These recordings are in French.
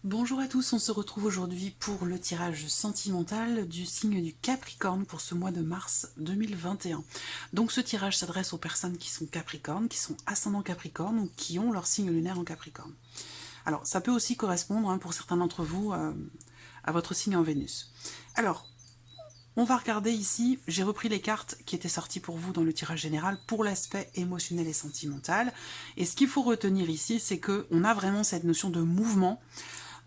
Bonjour à tous, on se retrouve aujourd'hui pour le tirage sentimental du signe du Capricorne pour ce mois de mars 2021. Donc ce tirage s'adresse aux personnes qui sont Capricorne, qui sont ascendant Capricorne ou qui ont leur signe lunaire en Capricorne. Alors ça peut aussi correspondre pour certains d'entre vous à votre signe en Vénus. Alors, on va regarder ici, j'ai repris les cartes qui étaient sorties pour vous dans le tirage général pour l'aspect émotionnel et sentimental. Et ce qu'il faut retenir ici, c'est qu'on a vraiment cette notion de mouvement,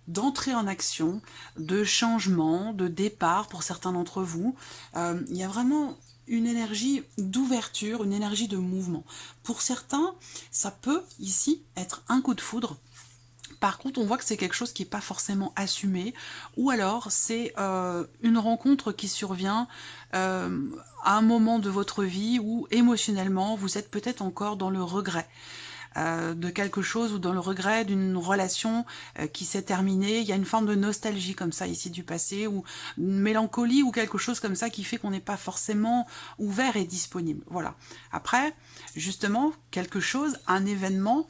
d'entrée en action, de changement, de départ pour certains d'entre vous. Il y a vraiment une énergie d'ouverture, une énergie de mouvement. Pour certains, ça peut ici être un coup de foudre. Par contre, on voit que c'est quelque chose qui n'est pas forcément assumé, ou alors c'est une rencontre qui survient à un moment de votre vie où émotionnellement vous êtes peut-être encore dans le regret de quelque chose ou dans le regret d'une relation qui s'est terminée. Il y a une forme de nostalgie comme ça ici du passé ou une mélancolie ou quelque chose comme ça qui fait qu'on n'est pas forcément ouvert et disponible. Voilà. Après, justement, quelque chose, un événement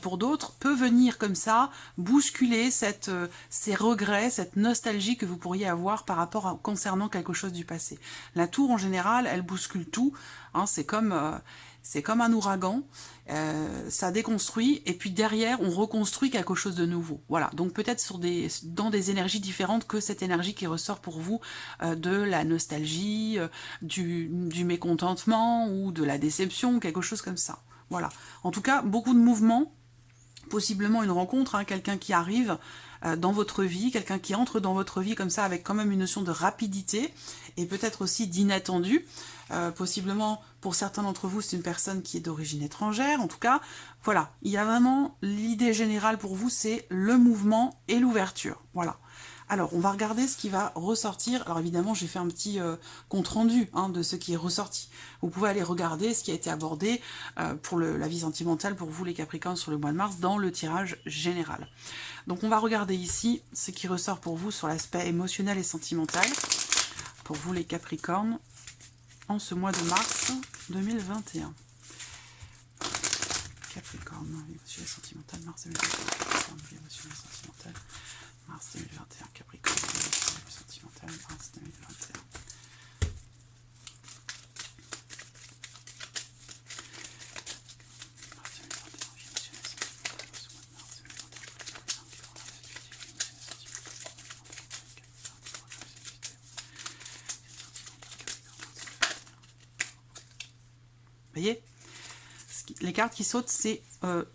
pour d'autres, peut venir comme ça bousculer ces regrets, cette nostalgie que vous pourriez avoir par rapport concernant quelque chose du passé. La tour, en général, elle bouscule tout. Hein, c'est comme un ouragan, ça déconstruit, et puis derrière, on reconstruit quelque chose de nouveau. Voilà, donc peut-être dans des énergies différentes que cette énergie qui ressort pour vous de la nostalgie, du mécontentement ou de la déception, quelque chose comme ça. Voilà. En tout cas, beaucoup de mouvements, possiblement une rencontre, quelqu'un qui arrive dans votre vie, quelqu'un qui entre dans votre vie comme ça avec quand même une notion de rapidité et peut-être aussi d'inattendu. Possiblement, pour certains d'entre vous, c'est une personne qui est d'origine étrangère. En tout cas, voilà, il y a vraiment l'idée générale pour vous, c'est le mouvement et l'ouverture. Voilà. Alors, on va regarder ce qui va ressortir. Alors évidemment, j'ai fait un petit compte-rendu de ce qui est ressorti. Vous pouvez aller regarder ce qui a été abordé pour la vie sentimentale pour vous les Capricornes sur le mois de mars dans le tirage général. Donc on va regarder ici ce qui ressort pour vous sur l'aspect émotionnel et sentimental pour vous les Capricornes en ce mois de mars 2021. Capricorne, émotionnel et sentimental, mars 2021. Émotionnel et sentimental, mars 2021. Capricorne, émotionnel et sentimental, mars 2021. Vous voyez, les cartes qui sautent, c'est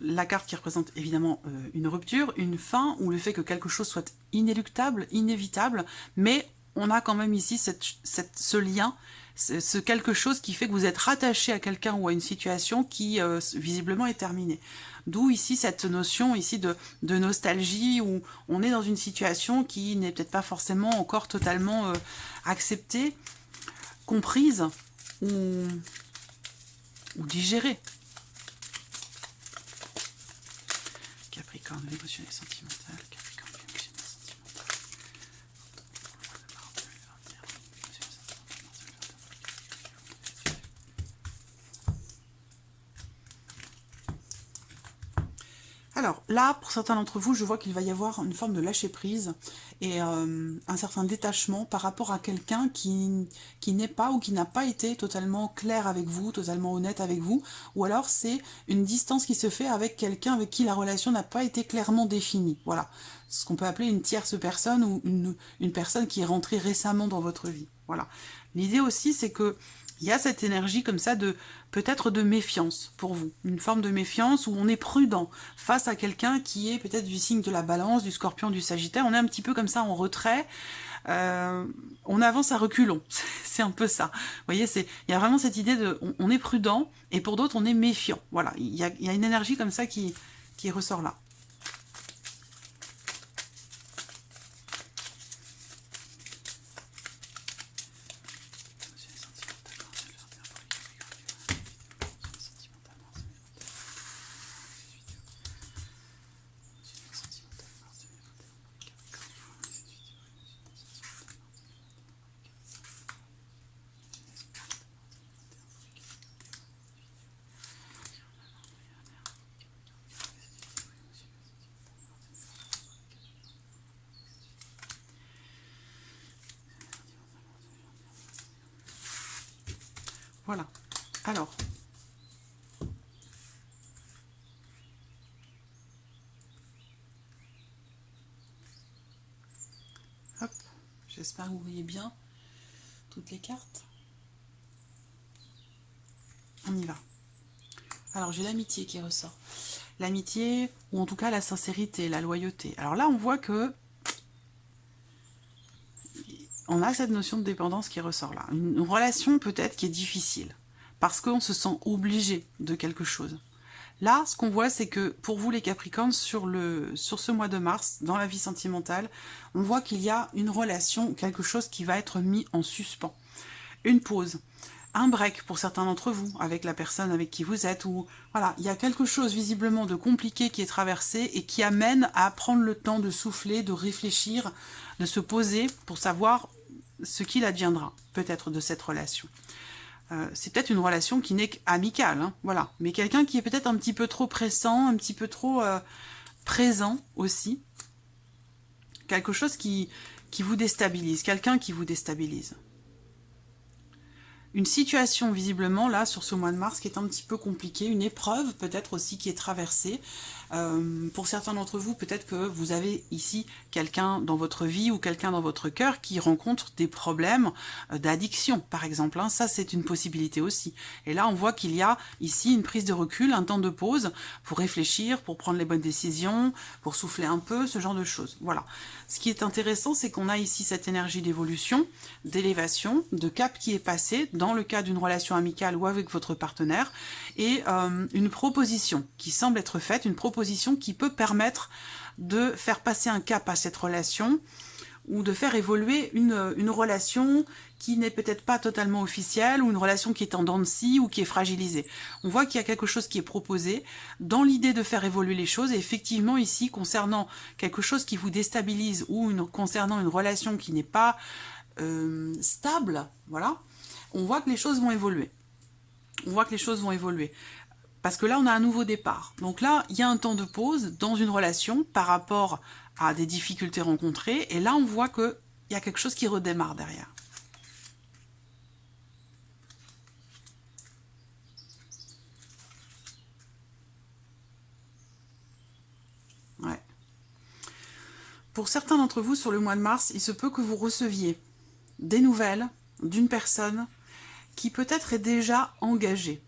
la carte qui représente évidemment une rupture, une fin, ou le fait que quelque chose soit inéluctable, inévitable, mais on a quand même ici ce lien, ce quelque chose qui fait que vous êtes rattaché à quelqu'un ou à une situation qui visiblement est terminée. D'où ici cette notion ici de nostalgie, où on est dans une situation qui n'est peut-être pas forcément encore totalement acceptée, comprise ou digérée. Capricorne, l'émotionnel sentimental. Capricorne, l'émotionnel sentimental. Alors là, pour certains d'entre vous, je vois qu'il va y avoir une forme de lâcher-prise et un certain détachement par rapport à quelqu'un qui n'est pas ou qui n'a pas été totalement clair avec vous, totalement honnête avec vous, ou alors c'est une distance qui se fait avec quelqu'un avec qui la relation n'a pas été clairement définie. Voilà, ce qu'on peut appeler une tierce personne ou une personne qui est rentrée récemment dans votre vie. Voilà. L'idée aussi, c'est que il y a cette énergie comme ça de peut-être de méfiance pour vous, une forme de méfiance où on est prudent face à quelqu'un qui est peut-être du signe de la Balance, du Scorpion, du Sagittaire. On est un petit peu comme ça en retrait, on avance à reculons, c'est un peu ça. Vous voyez, il y a vraiment cette idée de on est prudent et pour d'autres on est méfiant. Voilà, il y a une énergie comme ça qui ressort là. Voilà. Alors, hop, j'espère que vous voyez bien toutes les cartes. On y va. Alors, j'ai l'amitié qui ressort. L'amitié, ou en tout cas la sincérité, la loyauté. Alors là, on voit que on a cette notion de dépendance qui ressort là. Une relation peut-être qui est difficile, parce qu'on se sent obligé de quelque chose. Là, ce qu'on voit, c'est que pour vous les Capricornes, sur ce mois de mars, dans la vie sentimentale, on voit qu'il y a une relation, quelque chose qui va être mis en suspens. Une pause, un break pour certains d'entre vous, avec la personne avec qui vous êtes, ou voilà, il y a quelque chose visiblement de compliqué qui est traversé et qui amène à prendre le temps de souffler, de réfléchir, de se poser pour savoir ce qu'il adviendra, peut-être, de cette relation. C'est peut-être une relation qui n'est qu'amicale, hein, voilà. Mais quelqu'un qui est peut-être un petit peu trop pressant, un petit peu trop présent aussi. Quelque chose qui vous déstabilise, quelqu'un qui vous déstabilise. Une situation visiblement là sur ce mois de mars qui est un petit peu compliquée, une épreuve peut-être aussi qui est traversée. Pour certains d'entre vous, peut-être que vous avez ici quelqu'un dans votre vie ou quelqu'un dans votre cœur qui rencontre des problèmes d'addiction par exemple, hein. Ça c'est une possibilité aussi. Et là on voit qu'il y a ici une prise de recul, un temps de pause pour réfléchir, pour prendre les bonnes décisions, pour souffler un peu, ce genre de choses. Voilà. Ce qui est intéressant, c'est qu'on a ici cette énergie d'évolution, d'élévation, de cap qui est passé dans le cas d'une relation amicale ou avec votre partenaire, et une proposition qui semble être faite, une proposition qui peut permettre de faire passer un cap à cette relation, ou de faire évoluer une relation qui n'est peut-être pas totalement officielle, ou une relation qui est en dents de scie, ou qui est fragilisée. On voit qu'il y a quelque chose qui est proposé dans l'idée de faire évoluer les choses, et effectivement ici, concernant quelque chose qui vous déstabilise, ou concernant une relation qui n'est pas stable, voilà, on voit que les choses vont évoluer. On voit que les choses vont évoluer. Parce que là, on a un nouveau départ. Donc là, il y a un temps de pause dans une relation par rapport à des difficultés rencontrées. Et là, on voit qu'il y a quelque chose qui redémarre derrière. Ouais. Pour certains d'entre vous, sur le mois de mars, il se peut que vous receviez des nouvelles d'une personne qui peut-être est déjà engagée.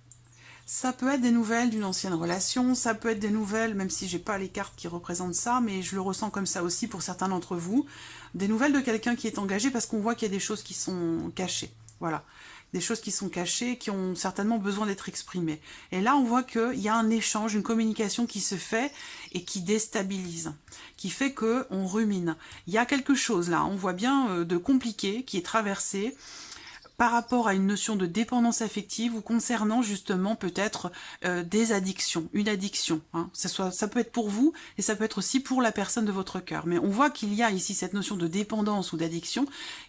Ça peut être des nouvelles d'une ancienne relation, ça peut être des nouvelles, même si j'ai pas les cartes qui représentent ça, mais je le ressens comme ça aussi pour certains d'entre vous, des nouvelles de quelqu'un qui est engagé, parce qu'on voit qu'il y a des choses qui sont cachées. Voilà. Des choses qui sont cachées, qui ont certainement besoin d'être exprimées. Et là, on voit qu'il y a un échange, une communication qui se fait et qui déstabilise, qui fait qu'on rumine. Il y a quelque chose là, on voit bien de compliqué qui est traversé, par rapport à une notion de dépendance affective ou concernant justement peut-être des addictions, une addiction. Hein. Ça peut être pour vous et ça peut être aussi pour la personne de votre cœur. Mais on voit qu'il y a ici cette notion de dépendance ou d'addiction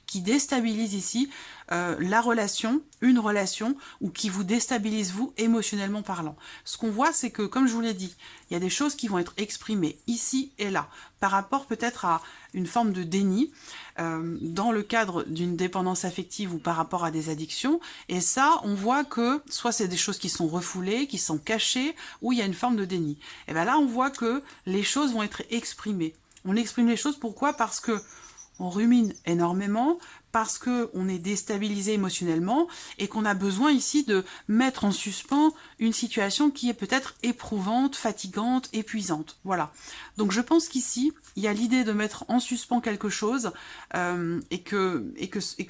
qui déstabilise ici la relation, une relation, ou qui vous déstabilise vous émotionnellement parlant. Ce qu'on voit, c'est que, comme je vous l'ai dit, il y a des choses qui vont être exprimées ici et là, par rapport peut-être à une forme de déni, dans le cadre d'une dépendance affective ou par rapport à des addictions, et ça, on voit que soit c'est des choses qui sont refoulées, qui sont cachées, ou il y a une forme de déni. Et bien là, on voit que les choses vont être exprimées. On exprime les choses, pourquoi? Parce que on rumine énormément, parce qu'on est déstabilisé émotionnellement et qu'on a besoin ici de mettre en suspens une situation qui est peut-être éprouvante, fatigante, épuisante. Voilà. Donc je pense qu'ici, il y a l'idée de mettre en suspens quelque chose et que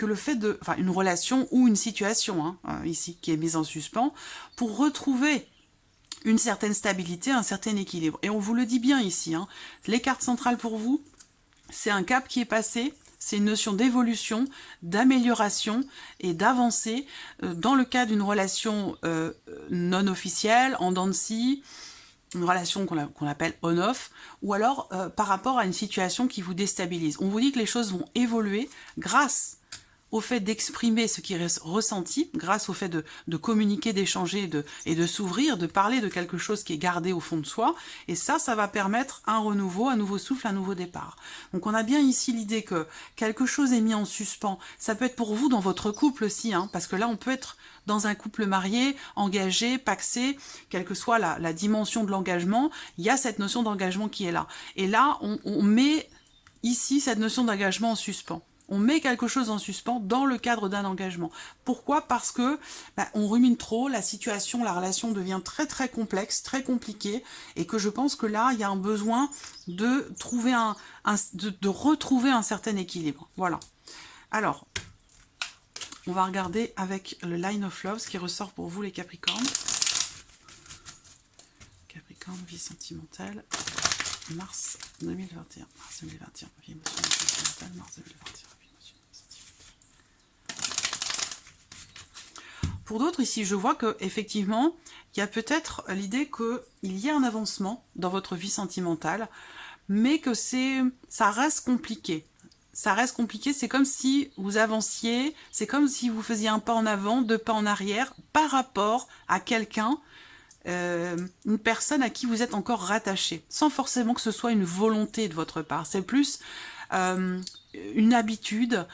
le fait de... Enfin, une relation ou une situation, hein, ici, qui est mise en suspens, pour retrouver une certaine stabilité, un certain équilibre. Et on vous le dit bien ici, hein, les cartes centrales pour vous, c'est un cap qui est passé, c'est une notion d'évolution, d'amélioration et d'avancée dans le cas d'une relation non officielle, en dents de scie, une relation qu'on appelle on-off, ou alors par rapport à une situation qui vous déstabilise. On vous dit que les choses vont évoluer grâce au fait d'exprimer ce qui est ressenti, grâce au fait de communiquer, d'échanger et de s'ouvrir, de parler de quelque chose qui est gardé au fond de soi. Et ça va permettre un renouveau, un nouveau souffle, un nouveau départ. Donc on a bien ici l'idée que quelque chose est mis en suspens. Ça peut être pour vous dans votre couple aussi, hein, parce que là on peut être dans un couple marié, engagé, pacsé, quelle que soit la dimension de l'engagement, il y a cette notion d'engagement qui est là. Et là, on met ici cette notion d'engagement en suspens. On met quelque chose en suspens dans le cadre d'un engagement. Pourquoi? Parce que on rumine trop, la situation, la relation devient très très complexe, très compliquée, et que je pense que là, il y a un besoin de trouver de retrouver un certain équilibre. Voilà. Alors, on va regarder avec le Line of Love ce qui ressort pour vous les Capricornes. Capricorne, vie sentimentale, mars 2021. Mars 2021, vie émotionnelle sentimentale, mars 2021, vie émotionnelle sentimentale. Pour d'autres, ici, je vois que effectivement, il y a peut-être l'idée qu'il y a un avancement dans votre vie sentimentale, mais que ça reste compliqué. Ça reste compliqué, c'est comme si vous avanciez, c'est comme si vous faisiez un pas en avant, deux pas en arrière, par rapport à quelqu'un, une personne à qui vous êtes encore rattaché, sans forcément que ce soit une volonté de votre part. C'est plus une habitude,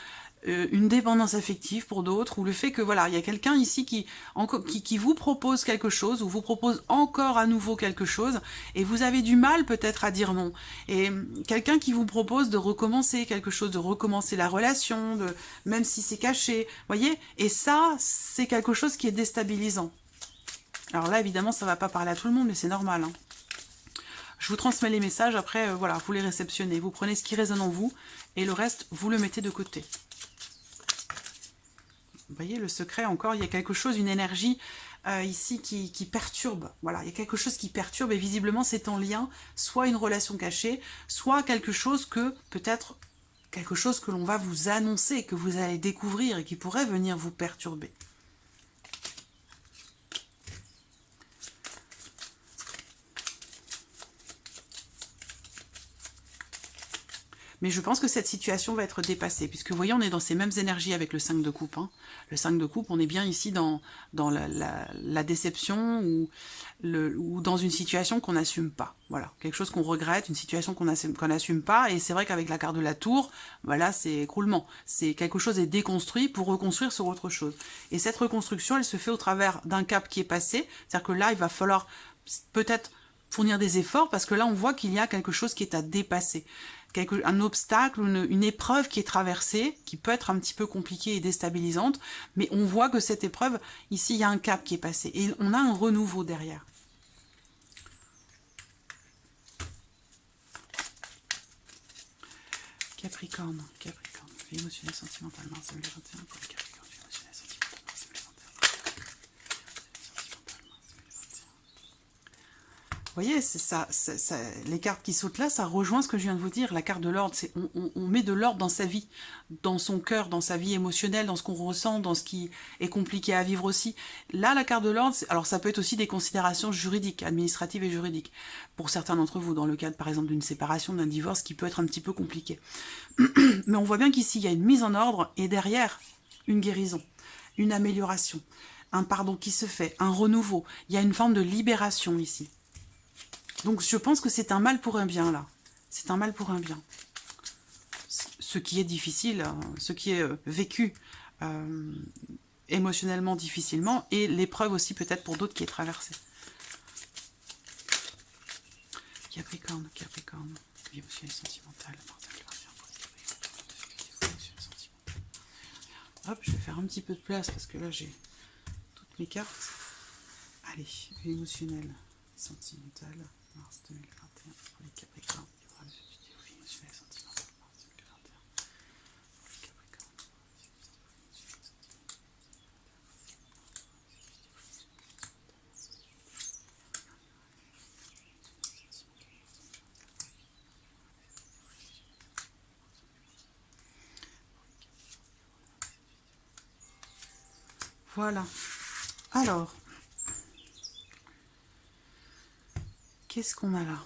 une dépendance affective pour d'autres, ou le fait que voilà, il y a quelqu'un ici qui vous propose quelque chose, ou vous propose encore à nouveau quelque chose, et vous avez du mal peut-être à dire non. Et quelqu'un qui vous propose de recommencer quelque chose, de recommencer la relation, même si c'est caché, voyez, et ça, c'est quelque chose qui est déstabilisant. Alors là, évidemment, ça ne va pas parler à tout le monde, mais c'est normal, hein. Je vous transmets les messages, après, voilà, vous les réceptionnez. Vous prenez ce qui résonne en vous, et le reste, vous le mettez de côté. Vous voyez, le secret, encore, il y a quelque chose, une énergie ici qui perturbe. Voilà, il y a quelque chose qui perturbe, et visiblement, c'est en lien, soit une relation cachée, soit quelque chose que, peut-être, quelque chose que l'on va vous annoncer, que vous allez découvrir, et qui pourrait venir vous perturber. Mais je pense que cette situation va être dépassée, puisque vous voyez, on est dans ces mêmes énergies avec le 5 de coupe. Hein. Le 5 de coupe, on est bien ici dans la déception ou dans une situation qu'on n'assume pas. Voilà, quelque chose qu'on regrette, une situation qu'on n'assume pas. Et c'est vrai qu'avec la carte de la tour, voilà, c'est écroulement. C'est quelque chose est déconstruit pour reconstruire sur autre chose. Et cette reconstruction, elle se fait au travers d'un cap qui est passé. C'est-à-dire que là, il va falloir peut-être fournir des efforts, parce que là, on voit qu'il y a quelque chose qui est à dépasser. Un obstacle, une épreuve qui est traversée, qui peut être un petit peu compliquée et déstabilisante, mais on voit que cette épreuve, ici, il y a un cap qui est passé, et on a un renouveau derrière. Capricorne, vie émotionnelle sentimentale, mars 2021, pour les Capricornes, vie émotionnelle sentimentale, mars 2021. Vous voyez, c'est ça, les cartes qui sautent là, ça rejoint ce que je viens de vous dire. La carte de l'ordre, c'est on met de l'ordre dans sa vie, dans son cœur, dans sa vie émotionnelle, dans ce qu'on ressent, dans ce qui est compliqué à vivre aussi. Là, la carte de l'ordre, alors ça peut être aussi des considérations juridiques, administratives et juridiques. Pour certains d'entre vous, dans le cadre par exemple d'une séparation, d'un divorce, qui peut être un petit peu compliqué. Mais on voit bien qu'ici, il y a une mise en ordre et derrière, une guérison, une amélioration, un pardon qui se fait, un renouveau. Il y a une forme de libération ici. Donc je pense que c'est un mal pour un bien, là. C'est un mal pour un bien. Ce qui est difficile, ce qui est vécu émotionnellement difficilement, et l'épreuve aussi peut-être pour d'autres qui est traversée. Capricorne, vie émotionnelle sentimentale, hop, je vais faire un petit peu de place parce que là j'ai toutes mes cartes. Allez, vie émotionnelle sentimentale, mars 2021 pour les Capricornes. Vie émotionnelle sentimentale, mars 2021 pour les Capricornes. Voilà. Alors, qu'est-ce qu'on a là?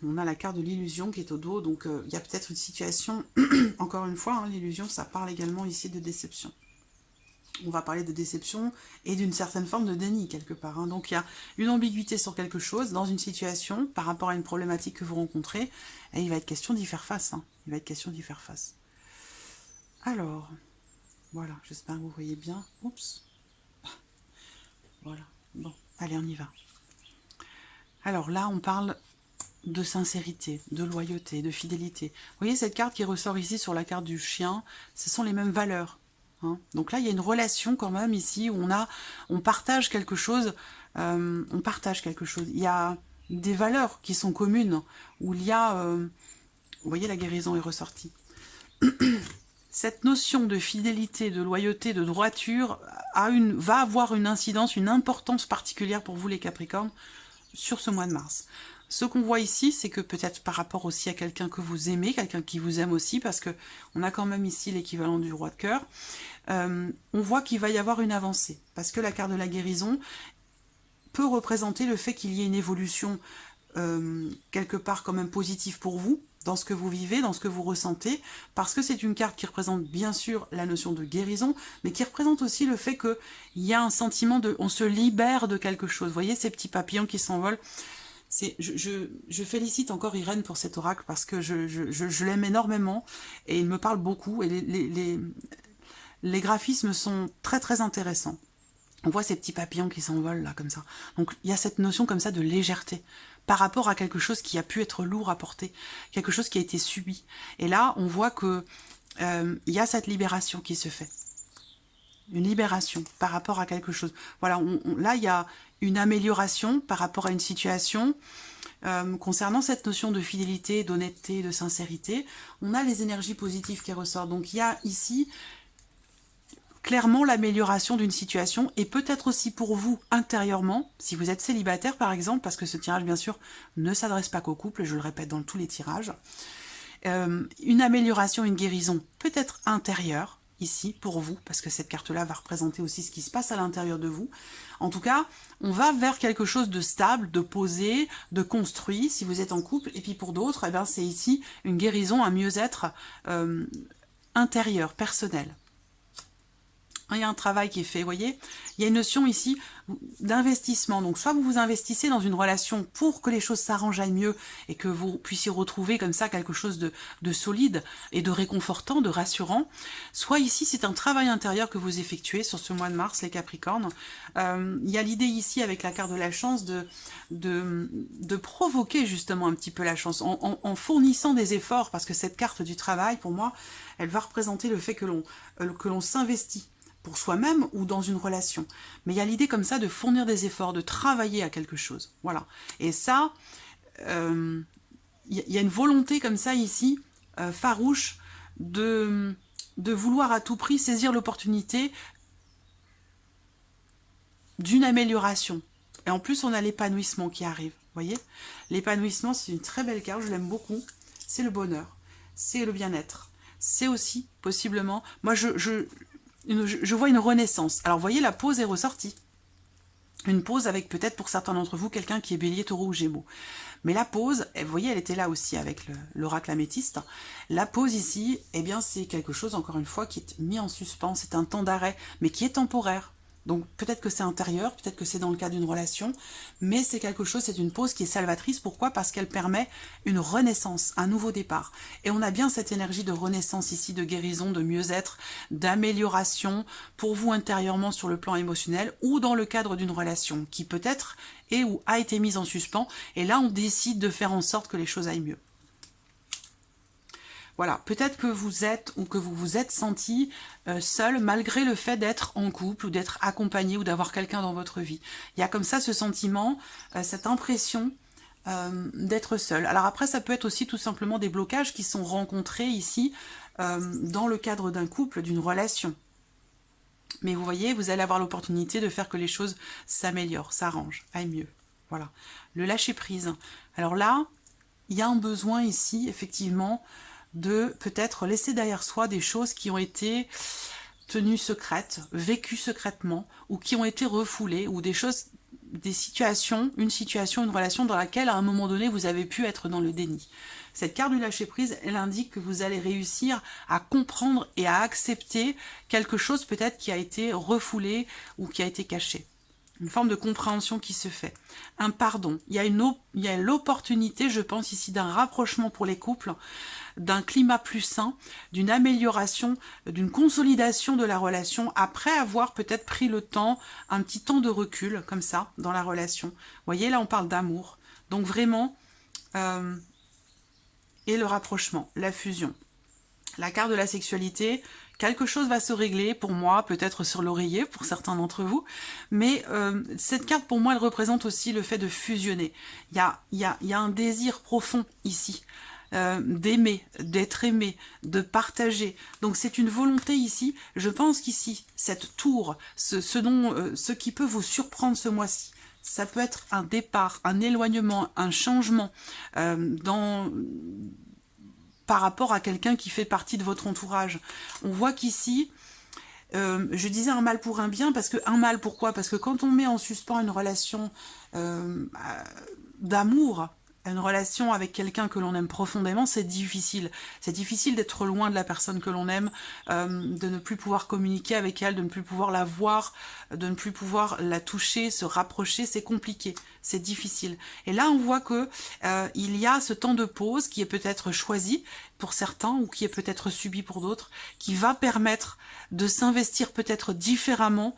On a la carte de l'illusion qui est au dos, donc il y a peut-être une situation, encore une fois, hein, l'illusion, ça parle également ici de déception. On va parler de déception et d'une certaine forme de déni quelque part. Hein. Donc il y a une ambiguïté sur quelque chose, dans une situation, par rapport à une problématique que vous rencontrez, et il va être question d'y faire face. Hein. Il va être question d'y faire face. Alors, voilà, j'espère que vous voyez bien. Oups. Voilà, bon, allez, on y va. Alors là, on parle de sincérité, de loyauté, de fidélité. Vous voyez cette carte qui ressort ici sur la carte du chien, ce sont les mêmes valeurs. Hein. Donc là, il y a une relation quand même ici où on partage quelque chose. Il y a des valeurs qui sont communes, où il y a... vous voyez, la guérison est ressortie. Cette notion de fidélité, de loyauté, de droiture va avoir une incidence, une importance particulière pour vous les Capricornes sur ce mois de mars. Ce qu'on voit ici, c'est que peut-être par rapport aussi à quelqu'un que vous aimez, quelqu'un qui vous aime aussi, parce que on a quand même ici l'équivalent du roi de cœur, on voit qu'il va y avoir une avancée, parce que la carte de la guérison peut représenter le fait qu'il y ait une évolution quelque part quand même positive pour vous, dans ce que vous vivez, dans ce que vous ressentez, parce que c'est une carte qui représente bien sûr la notion de guérison, mais qui représente aussi le fait qu'il y a un sentiment de... on se libère de quelque chose. Vous voyez ces petits papillons qui s'envolent. Je félicite encore Irène pour cet oracle, parce que je l'aime énormément, et il me parle beaucoup, et les graphismes sont très très intéressants. On voit ces petits papillons qui s'envolent là, comme ça. Donc il y a cette notion comme ça de légèreté, par rapport à quelque chose qui a pu être lourd à porter, quelque chose qui a été subi. Et là, on voit que il y a cette libération qui se fait. Une libération par rapport à quelque chose. Voilà, là, il y a une amélioration par rapport à une situation. Concernant cette notion de fidélité, d'honnêteté, de sincérité, on a les énergies positives qui ressortent. Donc il y a ici... clairement l'amélioration d'une situation, et peut-être aussi pour vous intérieurement, si vous êtes célibataire par exemple, parce que ce tirage bien sûr ne s'adresse pas qu'au couple, je le répète dans tous les tirages, une amélioration, une guérison peut-être intérieure ici pour vous, parce que cette carte-là va représenter aussi ce qui se passe à l'intérieur de vous. En tout cas, on va vers quelque chose de stable, de posé, de construit si vous êtes en couple, et puis pour d'autres, eh ben, c'est ici une guérison, un mieux-être intérieur, personnel. Il y a un travail qui est fait, vous voyez. Il y a une notion ici d'investissement. Donc, soit vous vous investissez dans une relation pour que les choses s'arrangent mieux et que vous puissiez retrouver comme ça quelque chose de solide et de réconfortant, de rassurant. Soit ici, c'est un travail intérieur que vous effectuez sur ce mois de mars, les Capricornes. Il y a l'idée ici, avec la carte de la chance, de provoquer justement un petit peu la chance en fournissant des efforts, parce que cette carte du travail, pour moi, elle va représenter le fait que l'on s'investit pour soi-même ou dans une relation. Mais il y a l'idée comme ça de fournir des efforts, de travailler à quelque chose. Voilà. Et ça, il y a une volonté comme ça ici, farouche, de vouloir à tout prix saisir l'opportunité d'une amélioration. Et en plus, on a l'épanouissement qui arrive. Vous voyez, l'épanouissement, c'est une très belle carte, je l'aime beaucoup. C'est le bonheur, c'est le bien-être. C'est aussi, possiblement... Moi, je vois une renaissance. Alors, vous voyez, la pause est ressortie. Une pause avec peut-être pour certains d'entre vous quelqu'un qui est bélier, taureau ou gémeaux. Mais la pause, vous voyez, elle était là aussi avec l'oracle améthyste. La pause ici, eh bien, c'est quelque chose, encore une fois, qui est mis en suspens. C'est un temps d'arrêt, mais qui est temporaire. Donc peut-être que c'est intérieur, peut-être que c'est dans le cadre d'une relation, mais c'est quelque chose, c'est une pause qui est salvatrice. Pourquoi? Parce qu'elle permet une renaissance, un nouveau départ. Et on a bien cette énergie de renaissance ici, de guérison, de mieux-être, d'amélioration pour vous intérieurement sur le plan émotionnel ou dans le cadre d'une relation qui peut-être est ou a été mise en suspens. Et là, on décide de faire en sorte que les choses aillent mieux. Voilà, peut-être que vous êtes ou que vous vous êtes senti seul malgré le fait d'être en couple ou d'être accompagné ou d'avoir quelqu'un dans votre vie. Il y a comme ça ce sentiment, cette impression d'être seul. Alors après, ça peut être aussi tout simplement des blocages qui sont rencontrés ici dans le cadre d'un couple, d'une relation. Mais vous voyez, vous allez avoir l'opportunité de faire que les choses s'améliorent, s'arrangent, aillent mieux. Voilà, le lâcher-prise. Alors là, il y a un besoin ici, effectivement, de peut-être laisser derrière soi des choses qui ont été tenues secrètes, vécues secrètement, ou qui ont été refoulées, ou des choses des situations, une relation dans laquelle à un moment donné vous avez pu être dans le déni. Cette carte du lâcher prise, elle indique que vous allez réussir à comprendre et à accepter quelque chose peut-être qui a été refoulé ou qui a été caché. Une forme de compréhension qui se fait. Un pardon. Il y a l'opportunité, je pense ici, d'un rapprochement pour les couples, d'un climat plus sain, d'une amélioration, d'une consolidation de la relation, après avoir peut-être pris le temps, un petit temps de recul, comme ça, dans la relation. Vous voyez, là, on parle d'amour. Donc vraiment, et le rapprochement, la fusion. La carte de la sexualité, quelque chose va se régler pour moi, peut-être sur l'oreiller pour certains d'entre vous, mais cette carte pour moi elle représente aussi le fait de fusionner. Il y a un désir profond ici, d'aimer, d'être aimé, de partager. Donc c'est une volonté ici, je pense qu'ici, cette tour, ce qui peut vous surprendre ce mois-ci, ça peut être un départ, un éloignement, un changement par rapport à quelqu'un qui fait partie de votre entourage. On voit qu'ici, je disais un mal pour un bien, parce que un mal, pourquoi? Parce que quand on met en suspens une relation d'amour, une relation avec quelqu'un que l'on aime profondément, c'est difficile. C'est difficile d'être loin de la personne que l'on aime, de ne plus pouvoir communiquer avec elle, de ne plus pouvoir la voir, de ne plus pouvoir la toucher, se rapprocher, c'est compliqué, c'est difficile. Et là, on voit que il y a ce temps de pause qui est peut-être choisi pour certains ou qui est peut-être subi pour d'autres, qui va permettre de s'investir peut-être différemment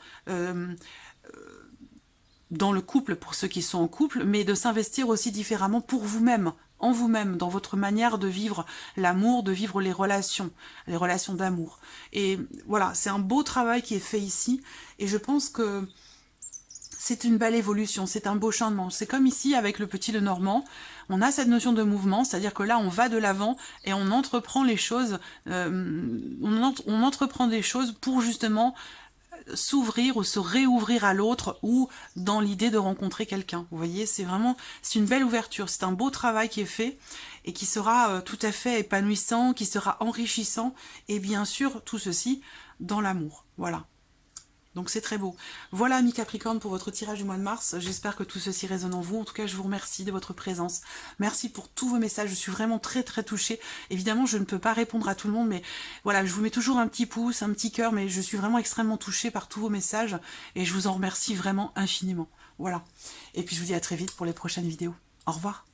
dans le couple pour ceux qui sont en couple, mais de s'investir aussi différemment pour vous-même, en vous-même, dans votre manière de vivre l'amour, de vivre les relations d'amour. Et voilà, c'est un beau travail qui est fait ici, et je pense que c'est une belle évolution, c'est un beau changement. C'est comme ici avec le petit Lenormand, on a cette notion de mouvement, c'est-à-dire que là on va de l'avant et on entreprend les choses, on entreprend des choses pour justement s'ouvrir ou se réouvrir à l'autre ou dans l'idée de rencontrer quelqu'un. Vous voyez, c'est une belle ouverture, c'est un beau travail qui est fait et qui sera tout à fait épanouissant, qui sera enrichissant et bien sûr tout ceci dans l'amour. Voilà. Donc c'est très beau. Voilà, amis Capricorne, pour votre tirage du mois de mars. J'espère que tout ceci résonne en vous. En tout cas, je vous remercie de votre présence. Merci pour tous vos messages. Je suis vraiment très très touchée. Évidemment, je ne peux pas répondre à tout le monde, mais voilà, je vous mets toujours un petit pouce, un petit cœur, mais je suis vraiment extrêmement touchée par tous vos messages et je vous en remercie vraiment infiniment. Voilà. Et puis je vous dis à très vite pour les prochaines vidéos. Au revoir.